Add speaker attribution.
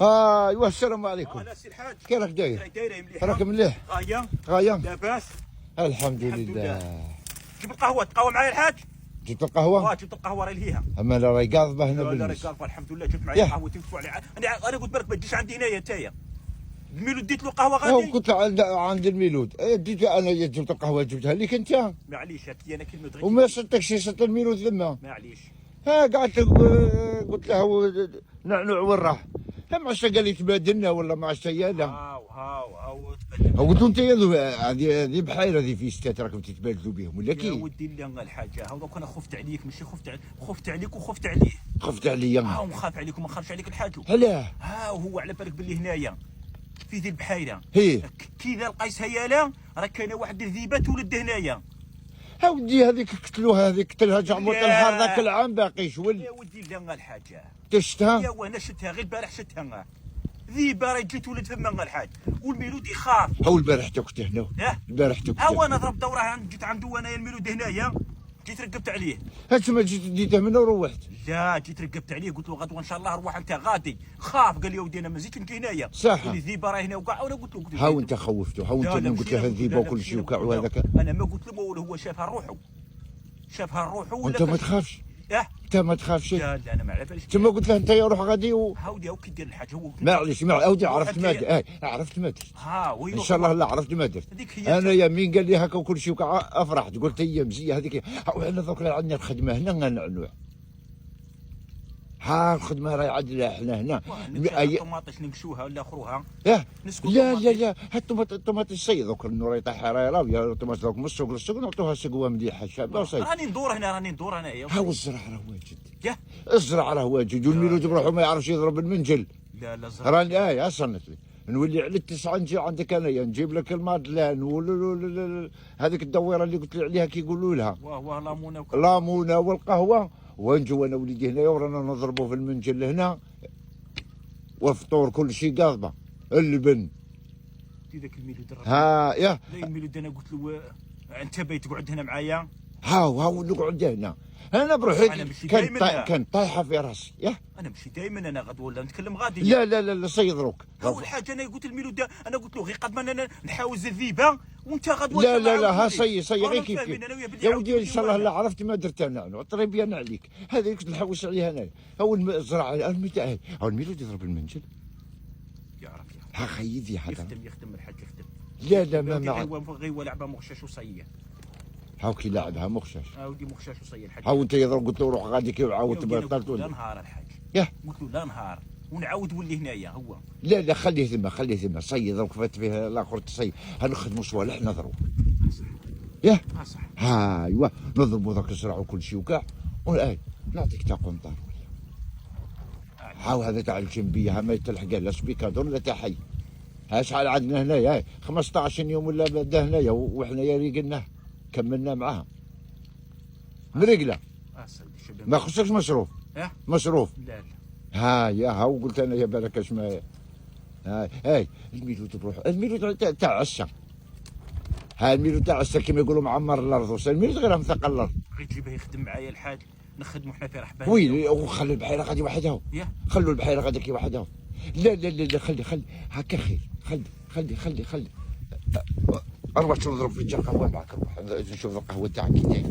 Speaker 1: ايوا السلام عليكم.
Speaker 2: انا سي الحاج.
Speaker 1: كي راك داير؟
Speaker 2: دايره مليحه.
Speaker 1: راك مليح؟ غايه
Speaker 2: لاباس.
Speaker 1: الحمد
Speaker 2: الحمد
Speaker 1: لله.
Speaker 2: جيب القهوه معايا الحاج.
Speaker 1: جبت القهوه؟
Speaker 2: جبت القهوه راهي ليها.
Speaker 1: اما لا راهي قاضبه هنا
Speaker 2: لا راهي
Speaker 1: بالنص.
Speaker 2: قاضبه الحمد لله. جبت معايا قهوه تنفع عليها. انا قلت بالك ما تجيش عندي هنايا نتايا. الميلود ديت له قهوه غادي.
Speaker 1: كنت عند الميلود ديت انا جبت القهوه جبتها لك انت.
Speaker 2: معليش هاتي انا كلمه غير.
Speaker 1: وما صدتك شي صدت الميلود ثما.
Speaker 2: معليش.
Speaker 1: قعدت قلت له نعنوع وين راح؟ ما عرفتش قال لي تبادلنا ولا ما عرفتش لا.
Speaker 2: هاو
Speaker 1: قلت له انت هذه بحيره هذه في ستات راكم تتبادلوا بهم ولا كي؟
Speaker 2: يا ودي اللي الحاجه هاو دوك انا خفت عليك ماشي خفت عليك وخفت عليه.
Speaker 1: خفت عليا؟
Speaker 2: هاو نخاف عليك وما نخافش عليك الحاج.
Speaker 1: علاه؟
Speaker 2: هو على بالك باللي هنايا في ذي البحيره
Speaker 1: هي
Speaker 2: كي ذا القيس هيالا راه كاينه واحد الذيبه تولد هنايا.
Speaker 1: ودي هذيك قتلوها هذيك قتلها جعموط النهار ذاك العام باقي شول.
Speaker 2: يا ودي لا الحاجه.
Speaker 1: شفتها؟
Speaker 2: يا وانا شفتها غير البارح شفتها. ذيبه راه تجي تولد فما الحاج والميلود يخاف.
Speaker 1: هو البارح تكت هنا. البارح تكت.
Speaker 2: وانا ضرب دوره جيت عنده انايا الميلود هنايا جيت رقبت عليه.
Speaker 1: هاك ما جيت ديته منه وروحت.
Speaker 2: لا جيت رقبت عليه قلت له غدوه ان شاء الله روح انت غادي. خاف قال لي يا ودي انا ما زلت نجي هنايا.
Speaker 1: صح.
Speaker 2: قال لي الذيبه راه هنا وكاع وانا قلت له
Speaker 1: هاو انت خوفته هاو انت من قلت له الذيبه وكل شيء وكاع وهذاك.
Speaker 2: انا ما قلت له ما هو شافها روحه.
Speaker 1: وانت ما تخافش؟ انت ما تخافش؟
Speaker 2: لا انا ما عرفش.
Speaker 1: انت ما قلت له انت روح غادي
Speaker 2: هاودي هاو كي دير الحاج هو.
Speaker 1: معليش اودي عرفت ما درت. عرفت ما درت. ان شاء الله لا عرفت ما درت. انا يا مين قال لي هكا وكل شيء وكاع افرحت قلت هي مزيه هذيك. وحنا دوك عندنا الخدمه هنا غنعنوع. الخدمه راهي عندنا حنا هنا.
Speaker 2: طوماطيش نمشوها ولا اخروها.
Speaker 1: لا لا هاد الطوماط السيد دوك النور يطيح حريره ويا الطوماط دوك من السوق للسوق نعطوها سقوه مليحه شابه وصيد.
Speaker 2: راني ندور انايا.
Speaker 1: هاو الزرع راه واجد. الزرع راه واجد والميلود بروحو ما يعرفش يضرب المنجل.
Speaker 2: لا الزرع
Speaker 1: راني صنت لي نولي على التسعه نجي عندك انايا نجيب لك المادلان هذيك الدويره اللي قلت لي عليها كيقولوا لها.
Speaker 2: واه
Speaker 1: لامونه والقهوه ونجو انا وليدي هنايا ورانا نضربوا في المنجل هنا والفطور كل شيء قاضبه. اللبن
Speaker 2: ذاك الميلود
Speaker 1: لا
Speaker 2: الميلود انا قلت له انت باي تقعد هنا معايا.
Speaker 1: هاو نقعد هنا انا بروحي كان طايحه في راسي.
Speaker 2: انا مشي دائما انا غدوه ولا نتكلم غادي.
Speaker 1: لا سيضروك.
Speaker 2: اول حاجه انا قلت الميلود انا قلت له غير قد ما انا نحاوز الذيبه وانت غدوه.
Speaker 1: لا ها صي غير كيف يا ودي ان شاء الله لا عرفت ما درت انا طريبي انا عليك هذيك نحوس عليها انايا. هو الزرع هو الميلود يضرب المنجل
Speaker 2: يعرف
Speaker 1: خيدي هذا
Speaker 2: يخدم الحاج
Speaker 1: لا ما
Speaker 2: غير لعبه مغشاش وصيه.
Speaker 1: هاو كي لاعبها مغشاش.
Speaker 2: ودي مغشاش وصيه الحاج.
Speaker 1: هاو انت يضرب قلت له روح غادي كي عاود
Speaker 2: تبطلت لا نهار الحاج. قلت له لا نهار ونعاود ولي هنايا هو.
Speaker 1: لا خليه ثم صيد دروك فات فيه الاخر تصيد هنخدموا صوالح نضربوا.
Speaker 2: صح.
Speaker 1: ايوا نضربوا ذاك الزرع وكل شيء وكاع نعطيك تا قنطار ولا. هاو هذا تاع الجنبيه ما يتلحق لا سبيكادور لا تاع حي. شحال عندنا هنايا 15 يوم ولا بدا هنايا وحنايا ريقلناه كملنا معاها مرقله. ما خصكش مصروف. مصروف.
Speaker 2: لا
Speaker 1: هاو قلت انا يا بالك اش ما الميلود بروحو الميلود تاع عسه. الميلود تاع عسه كيما يقولوا معمر الارض. الميلود غير مثقل الارض.
Speaker 2: غير تجيبه يخدم معايا الحاج نخدموا حنا في رحبان.
Speaker 1: وخلوا البحيره غادي وحدها. خلوا البحيره غادي كي وحدها. لا خلي هكا خير. خلي اروح نضرب في القهوه معك. نروح نشوف القهوه تاعك كي داير.